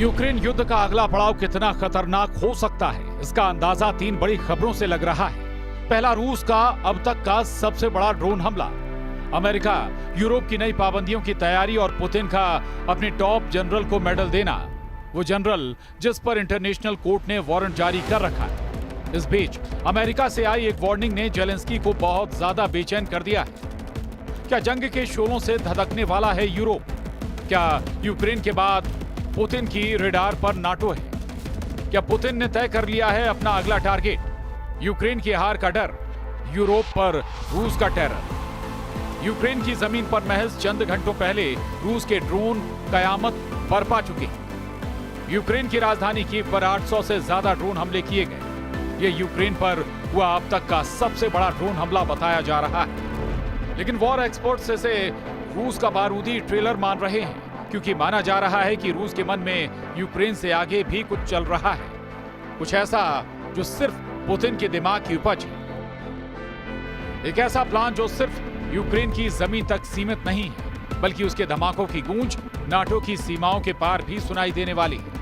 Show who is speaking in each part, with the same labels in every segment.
Speaker 1: Ukraine युद्ध का अगला पड़ाव कितना खतरनाक हो सकता है, इसका अंदाजा 3 बड़ी खबरों से लग रहा है। पहला, रूस का अब तक का सबसे बड़ा ड्रोन हमला। अमेरिका, यूरोप की नई पाबंदियों की तैयारी और पुतिन का अपने टॉप जनरल को मेडल देना। वो जनरल जिस पर इंटरनेशनल कोर्ट ने वारंट जारी कर रखा है। इस बीच अमेरिका से आई एक वार्निंग ने जेलेंस्की को बहुत ज्यादा बेचैन कर दिया है। क्या जंग के शोलों से धधकने वाला है यूरोप? क्या यूक्रेन के बाद पुतिन की रेडार पर नाटो है? क्या पुतिन ने तय कर लिया है अपना अगला टारगेट? यूक्रेन की हार का डर, यूरोप पर रूस का टेरर। यूक्रेन की जमीन पर महज चंद घंटों पहले रूस के ड्रोन कयामत बरपा चुके हैं। यूक्रेन की राजधानी कीव पर 800 से ज्यादा ड्रोन हमले किए गए। यह यूक्रेन पर हुआ अब तक का सबसे बड़ा ड्रोन हमला बताया जा रहा है। लेकिन वॉर एक्सपर्ट्स इसे रूस का बारूदी ट्रेलर मान रहे हैं, क्योंकि माना जा रहा है कि रूस के मन में यूक्रेन से आगे भी कुछ चल रहा है, कुछ ऐसा जो सिर्फ पुतिन के दिमाग की उपज है। एक ऐसा प्लान जो सिर्फ यूक्रेन की जमीन तक सीमित नहीं है, बल्कि उसके धमाकों की गूंज नाटो की सीमाओं के पार भी सुनाई देने वाली है।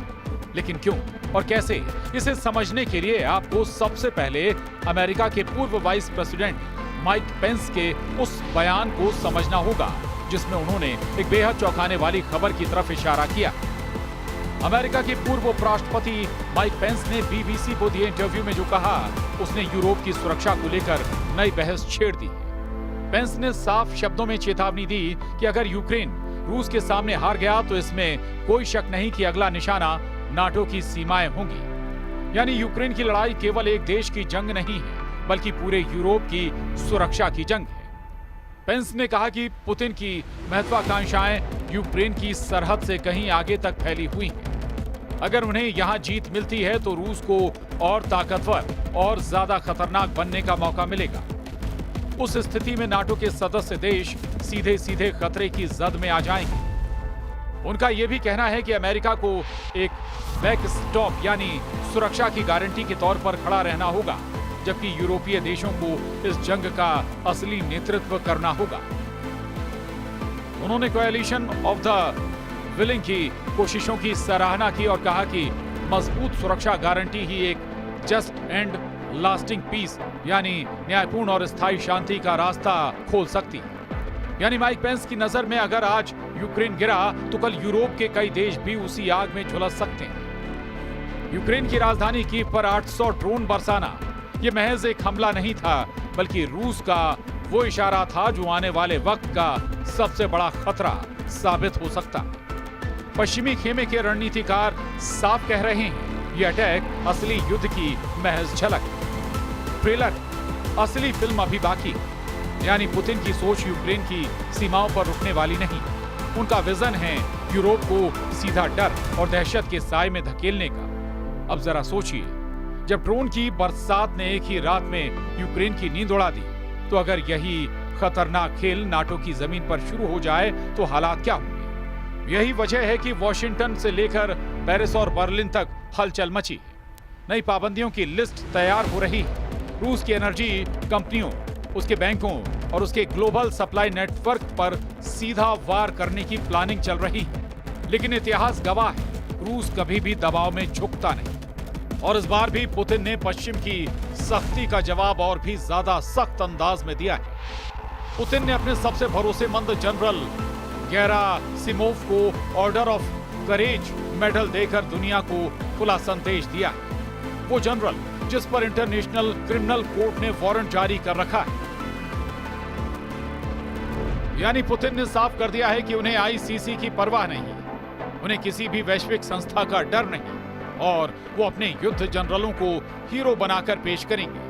Speaker 1: लेकिन क्यों और कैसे, इसे समझने के लिए आपको सबसे पहले अमेरिका के पूर्व वाइस प्रेसिडेंट माइक पेंस के उस बयान को समझना होगा, जिसमें उन्होंने एक बेहद चौंकाने वाली खबर की तरफ इशारा किया। अमेरिका के पूर्व उपराष्ट्रपति माइक पेंस ने बीबीसी को दिए इंटरव्यू में जो कहा, उसने यूरोप की सुरक्षा को लेकर नई बहस छेड़ दी। पेंस ने साफ शब्दों में चेतावनी दी कि अगर यूक्रेन रूस के सामने हार गया तो इसमें कोई शक नहीं कि अगला निशाना नाटो की सीमाएं होंगी। यानी यूक्रेन की लड़ाई केवल एक देश की जंग नहीं है, बल्कि पूरे यूरोप की सुरक्षा की जंग है। पेंस ने कहा कि पुतिन की महत्वाकांक्षाएं यूक्रेन की सरहद से कहीं आगे तक फैली हुई हैं। अगर उन्हें यहां जीत मिलती है तो रूस को और ताकतवर और ज्यादा खतरनाक बनने का मौका मिलेगा। उस स्थिति में नाटो के सदस्य देश सीधे सीधे खतरे की जद में आ जाएंगे। उनका यह भी कहना है कि अमेरिका को एक बैकस्टॉप यानी सुरक्षा की गारंटी के तौर पर खड़ा रहना होगा, जबकि यूरोपीय देशों को इस जंग का असली नेतृत्व करना होगा। उन्होंने कोएलिशन ऑफ द विलिंग की कोशिशों की सराहना की और कहा कि मजबूत सुरक्षा गारंटी ही एक जस्ट एंड लास्टिंग पीस यानी न्यायपूर्ण और स्थायी शांति का रास्ता खोल सकती है। यानी माइक पेंस की नजर में अगर आज यूक्रेन गिरा तो कल यूरोप के कई देश भी उसी आग में झुलस सकते हैं। यूक्रेन की राजधानी कीव पर 800 ड्रोन बरसाना ये महज एक हमला नहीं था, बल्कि रूस का वो इशारा था जो आने वाले वक्त का सबसे बड़ा खतरा साबित हो सकता है। पश्चिमी खेमे के रणनीतिकार साफ कह रहे हैं, ये अटैक असली युद्ध की महज झलक। ट्रेलर, असली फिल्म अभी बाकी। यानी पुतिन की सोच यूक्रेन की सीमाओं पर रुकने वाली नहीं। उनका विजन है यूरोप को सीधा डर और दहशत के साए में धकेलने का। अब जरा सोचिए, जब ड्रोन की बरसात ने एक ही रात में यूक्रेन की नींद उड़ा दी, तो अगर यही खतरनाक खेल नाटो की जमीन पर शुरू हो जाए तो हालात क्या होंगे? यही वजह है कि वॉशिंगटन से लेकर पेरिस और बर्लिन तक हलचल मची है। नई पाबंदियों की लिस्ट तैयार हो रही है। रूस की एनर्जी कंपनियों, उसके बैंकों और उसके ग्लोबल सप्लाई नेटवर्क पर सीधा वार करने की प्लानिंग चल रही है। लेकिन इतिहास गवाह है, रूस कभी भी दबाव में झुकता नहीं। और इस बार भी पुतिन ने पश्चिम की सख्ती का जवाब और भी ज्यादा सख्त अंदाज में दिया है। पुतिन ने अपने सबसे भरोसेमंद जनरल गेरासिमोव को ऑर्डर ऑफ करेज मेडल देकर दुनिया को खुला संदेश दिया है। वो जनरल जिस पर इंटरनेशनल क्रिमिनल कोर्ट ने वारंट जारी कर रखा है। यानी पुतिन ने साफ कर दिया है कि उन्हें आईसीसी की परवाह नहीं, उन्हें किसी भी वैश्विक संस्था का डर नहीं, और वो अपने युद्ध जनरलों को हीरो बनाकर पेश करेंगे।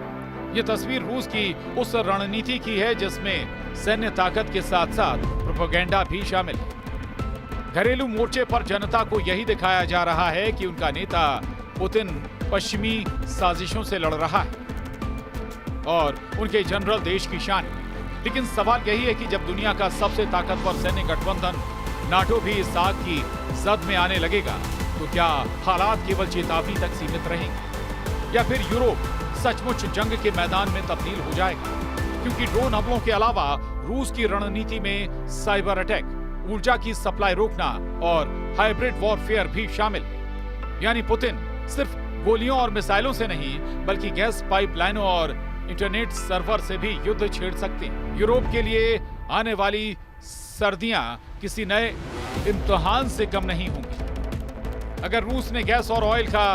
Speaker 1: ये तस्वीर रूस की उस रणनीति की है जिसमें सैन्य ताकत के साथ साथ प्रोपेगेंडा भी शामिल है। घरेलू मोर्चे पर जनता को यही दिखाया जा रहा है कि उनका नेता पुतिन पश्चिमी साजिशों से लड़ रहा है और उनके जनरल देश की शान है। लेकिन सवाल यही है कि जब दुनिया का सबसे ताकतवर सैन्य गठबंधन नाटो भी इस आग की जद में आने लगेगा, तो क्या हालात केवल चेतावनी तक सीमित रहेंगे या फिर यूरोप सचमुच जंग के मैदान में तब्दील हो जाएगा? क्योंकि ड्रोन हमलों के अलावा रूस की रणनीति में साइबर अटैक, ऊर्जा की सप्लाई रोकना और हाइब्रिड वॉरफेयर भी शामिल है। यानी पुतिन सिर्फ गोलियों और मिसाइलों से नहीं बल्कि गैस पाइपलाइनों और इंटरनेट सर्वर से भी युद्ध छेड़ सकते हैं। यूरोप के लिए आने वाली सर्दियां किसी नए इम्तिहान से कम नहीं होंगी। अगर रूस ने गैस और ऑयल का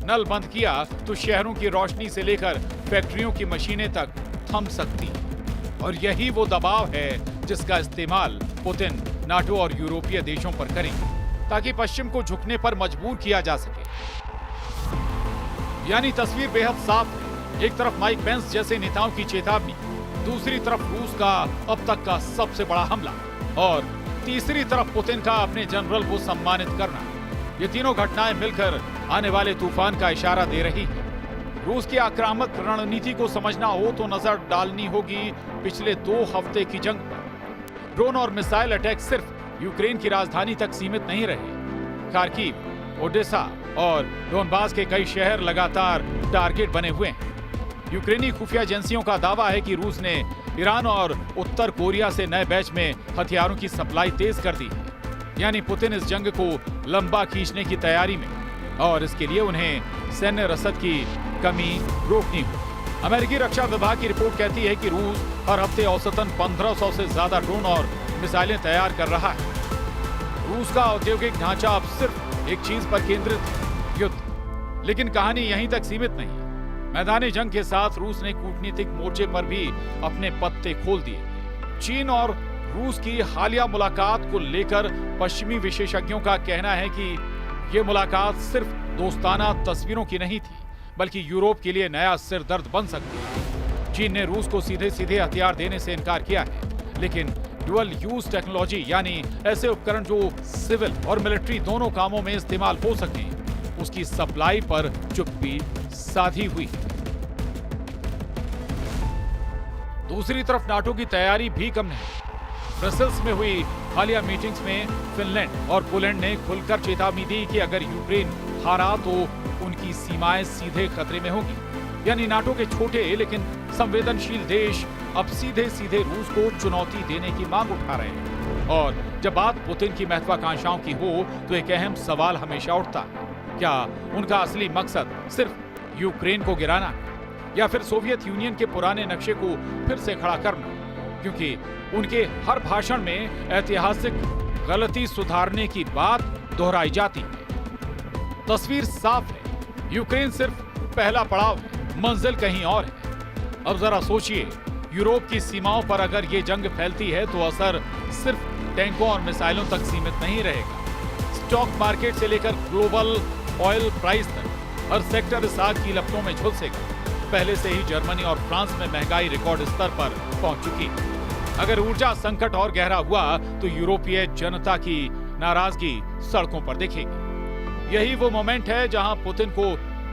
Speaker 1: नल बंद किया तो शहरों की रोशनी से लेकर फैक्ट्रियों की मशीनें तक थम सकती हैं। और यही वो दबाव है जिसका इस्तेमाल पुतिन नाटो और यूरोपीय देशों पर करेंगे ताकि पश्चिम को झुकने पर मजबूर किया जा सके। यानी तस्वीर बेहद साफ है। एक तरफ माइक पेंस जैसे नेताओं की चेतावनी, दूसरी तरफ रूस का अब तक का सबसे बड़ा हमला और तीसरी तरफ पुतिन का अपने जनरल को सम्मानित करना। ये तीनों घटनाएं मिलकर आने वाले तूफान का इशारा दे रही है। रूस की आक्रामक रणनीति को समझना हो तो नजर डालनी होगी पिछले 2 हफ्ते की जंग पर। ड्रोन और मिसाइल अटैक सिर्फ यूक्रेन की राजधानी तक सीमित नहीं रहे। खार्किव, ओडेसा और डोनबास के कई शहर लगातार टारगेट बने हुए हैं। यूक्रेनी खुफिया एजेंसियों का दावा है कि रूस ने ईरान और उत्तर कोरिया से नए बैच में हथियारों की सप्लाई तेज कर दी है। यानी पुतिन इस जंग को लंबा खींचने की तैयारी में और इसके लिए उन्हें सैन्य रसद की कमी रोकनी होगी। अमेरिकी रक्षा विभाग की रिपोर्ट कहती है कि रूस हर हफ्ते औसतन 1500 से ज्यादा ड्रोन और मिसाइलें तैयार कर रहा है। रूस का औद्योगिक ढांचा अब सिर्फ एक चीज पर केंद्रित है, युद्ध। लेकिन कहानी यहीं तक सीमित नहीं। मैदानी जंग के साथ रूस ने कूटनीतिक मोर्चे पर भी अपने पत्ते खोल दिए। चीन और रूस की हालिया मुलाकात को लेकर पश्चिमी विशेषज्ञों का कहना है कि ये मुलाकात सिर्फ दोस्ताना तस्वीरों की नहीं थी बल्कि यूरोप के लिए नया सिरदर्द बन सकती है। चीन ने रूस को सीधे सीधे हथियार देने से इनकार किया है, लेकिन डुअल यूज टेक्नोलॉजी यानी ऐसे उपकरण जो सिविल और मिलिट्री दोनों कामों में इस्तेमाल हो सकें, उसकी सप्लाई पर चुप्पी साधी हुई। दूसरी तरफ नाटो की तैयारी भी कम नहीं। ब्रसेल्स में हुई हालिया मीटिंग्स में फिनलैंड और पोलैंड ने खुलकर चेतावनी दी कि अगर यूक्रेन हारा तो उनकी सीमाएं सीधे खतरे में होंगी। यानी नाटो के छोटे लेकिन संवेदनशील देश अब सीधे सीधे रूस को चुनौती देने की मांग उठा रहे हैं। और जब बात पुतिन की महत्वाकांक्षाओं की हो तो एक अहम सवाल हमेशा उठता है, क्या उनका असली मकसद सिर्फ यूक्रेन को गिराना है या फिर सोवियत यूनियन के पुराने नक्शे को फिर से खड़ा करना? क्योंकि उनके हर भाषण में ऐतिहासिक गलती सुधारने की बात दोहराई जाती है। तस्वीर साफ है, यूक्रेन सिर्फ पहला पड़ाव है, मंजिल कहीं और है। अब जरा सोचिए, यूरोप की सीमाओं पर अगर ये जंग फैलती है तो असर सिर्फ टैंकों और मिसाइलों तक सीमित नहीं रहेगा। स्टॉक मार्केट से लेकर ग्लोबल ऑयल प्राइस तक हर सेक्टर इस आग की लपटों में झुलसेगा। पहले से ही जर्मनी और फ्रांस में महंगाई रिकॉर्ड स्तर पर पहुंच चुकी है। अगर ऊर्जा संकट और गहरा हुआ तो यूरोपीय जनता की नाराजगी सड़कों पर दिखेगी। यही वो मोमेंट है जहां पुतिन को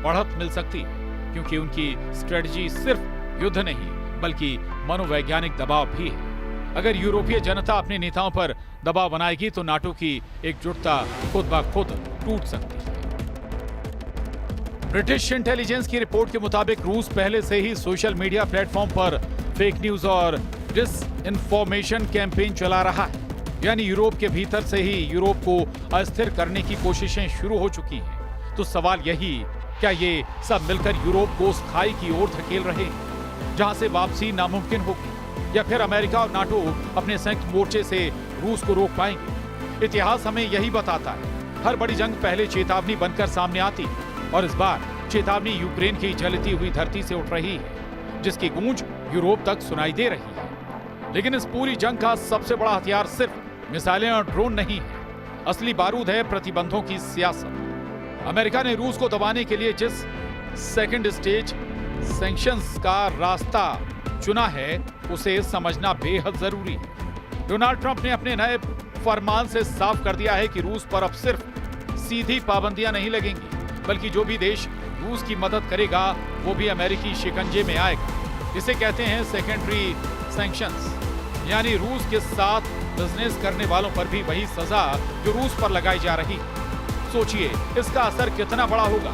Speaker 1: बढ़त मिल सकती है, क्योंकि उनकी स्ट्रेटजी सिर्फ युद्ध नहीं बल्कि मनोवैज्ञानिक दबाव भी है। अगर यूरोपीय जनता अपने नेताओं पर दबाव बनाएगी तो नाटो की एकजुटता खुद ब खुद टूट सकती है। ब्रिटिश इंटेलिजेंस की रिपोर्ट के मुताबिक रूस पहले से ही सोशल मीडिया प्लेटफॉर्म पर फेक न्यूज और डिसइंफॉर्मेशन कैंपेन चला रहा है। यानी यूरोप के भीतर से ही यूरोप को अस्थिर करने की कोशिशें शुरू हो चुकी हैं। तो सवाल यही, क्या ये सब मिलकर यूरोप को उस खाई की ओर धकेल रहे हैं जहां से वापसी नामुमकिन होगी, या फिर अमेरिका और नाटो अपने संयुक्त मोर्चे से रूस को रोक पाएंगे? इतिहास हमें यही बताता है, हर बड़ी जंग पहले चेतावनी बनकर सामने आती है और इस बार चेतावनी यूक्रेन की जलती हुई धरती से उठ रही है, जिसकी गूंज यूरोप तक सुनाई दे रही है। लेकिन इस पूरी जंग का सबसे बड़ा हथियार सिर्फ मिसाइलें और ड्रोन नहीं है, असली बारूद है प्रतिबंधों की सियासत। अमेरिका ने रूस को दबाने के लिए जिस सेकंड स्टेज सैंक्शंस का रास्ता चुना है उसे समझना बेहद जरूरी है। डोनाल्ड ट्रंप ने अपने नए फरमान से साफ कर दिया है कि रूस पर अब सिर्फ सीधी पाबंदियां नहीं लगेंगी, बल्कि जो भी देश रूस की मदद करेगा वो भी अमेरिकी शिकंजे में आएगा। इसे कहते हैं सेकेंडरी सैंक्शंस, यानी रूस के साथ बिजनेस करने वालों पर भी वही सजा जो रूस पर लगाई जा रही है। सोचिए इसका असर कितना बड़ा होगा।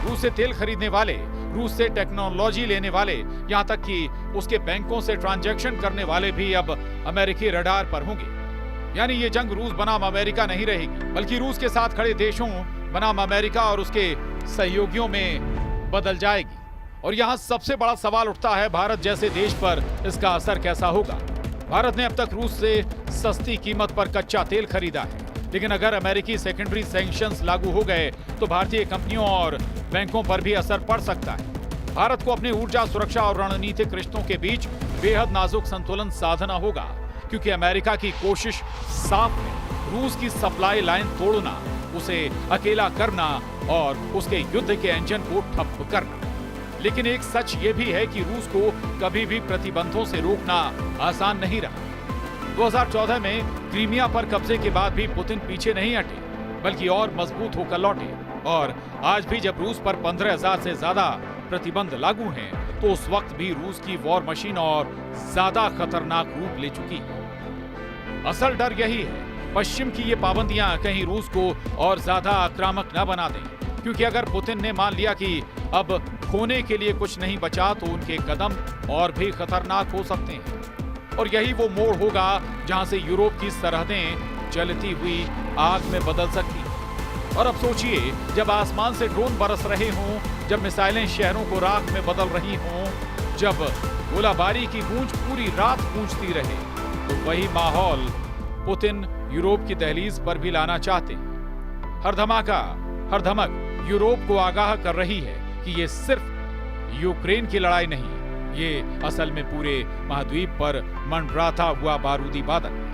Speaker 1: रूस से तेल खरीदने वाले, रूस से टेक्नोलॉजी लेने वाले, यहाँ तक कि उसके बैंकों से ट्रांजैक्शन करने वाले भी अब अमेरिकी रडार पर होंगे। यानी ये जंग रूस बनाम अमेरिका नहीं रहेगी, बल्कि रूस के साथ खड़े देशों बनाम अमेरिका और उसके सहयोगियों में बदल जाएगी। और यहां सबसे बड़ा सवाल उठता है, भारत जैसे देश पर इसका असर कैसा होगा। भारत ने अब तक रूस से सस्ती कीमत पर कच्चा तेल खरीदा है, लेकिन अगर अमेरिकी सेकेंडरी सैंक्शंस लागू हो गए तो भारतीय कंपनियों और बैंकों पर भी असर पड़ सकता है। भारत को अपनी ऊर्जा सुरक्षा और रणनीतिक रिश्तों के बीच बेहद नाजुक संतुलन साधना होगा, क्योंकि अमेरिका की कोशिश साफ है, रूस की सप्लाई लाइन तोड़ना, उसे अकेला करना और उसके युद्ध के इंजन को ठप करना। लेकिन एक सच ये भी है कि रूस को कभी भी प्रतिबंधों से रोकना आसान नहीं रहा। 2014 में क्रीमिया पर कब्जे के बाद भी पुतिन पीछे नहीं हटे, बल्कि और मजबूत होकर लौटे। और आज भी जब रूस पर 15,000 से ज्यादा प्रतिबंध लागू हैं, तो उस वक्त भी रूस की वॉर मशीन और ज्यादा खतरनाक रूप ले चुकी है। असल डर यही है, पश्चिम की ये पाबंदियां कहीं रूस को और ज्यादा आक्रामक न बना दें, क्योंकि अगर पुतिन ने मान लिया कि अब खोने के लिए कुछ नहीं बचा, तो उनके कदम और भी खतरनाक हो सकते हैं। और यही वो मोड़ होगा जहां से यूरोप की सरहदें जलती हुई आग में बदल सकती हैं। और अब सोचिए, जब आसमान से ड्रोन बरस रहे हों, जब मिसाइलें शहरों को राख में बदल रही हों, जब गोलाबारी की गूंज पूरी रात गूंजती रहे, तो वही माहौल पुतिन यूरोप की दहलीज पर भी लाना चाहते हैं। हर धमाका, हर धमक यूरोप को आगाह कर रही है कि ये सिर्फ यूक्रेन की लड़ाई नहीं, ये असल में पूरे महाद्वीप पर मंडराता हुआ बारूदी बादल है।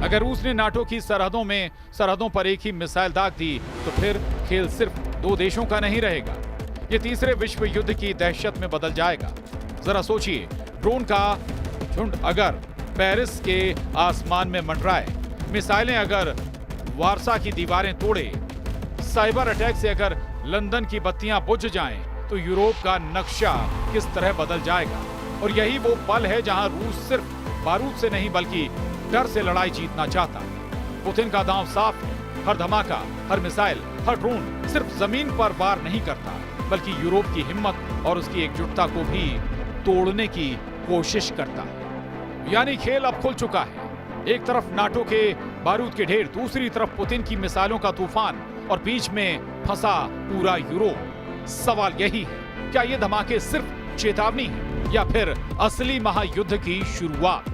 Speaker 1: अगर रूस ने नाटो की सरहदों पर एक ही मिसाइल दाग दी, तो फिर खेल सिर्फ दो देशों का नहीं रहेगा, ये तीसरे विश्व युद्ध की दहशत में बदल जाएगा। जरा सोचिए, ड्रोन का झुंड अगर पेरिस के आसमान में मंडराए, मिसाइलें अगर वारसा की दीवारें तोड़े, साइबर अटैक से अगर लंदन की बत्तियां बुझ जाएं, तो यूरोप का नक्शा किस तरह बदल जाएगा। और यही वो पल है जहां रूस सिर्फ बारूद से नहीं, बल्कि डर से लड़ाई जीतना चाहता है। पुतिन का दांव साफ है, हर धमाका, हर मिसाइल, हर ड्रोन सिर्फ जमीन पर वार नहीं करता, बल्कि यूरोप की हिम्मत और उसकी एकजुटता को भी तोड़ने की कोशिश करता है। यानी खेल अब खुल चुका है, एक तरफ नाटो के बारूद के ढेर, दूसरी तरफ पुतिन की मिसाइलों का तूफान, और बीच में फंसा पूरा यूरोप। सवाल यही है, क्या ये धमाके सिर्फ चेतावनी है या फिर असली महायुद्ध की शुरुआत?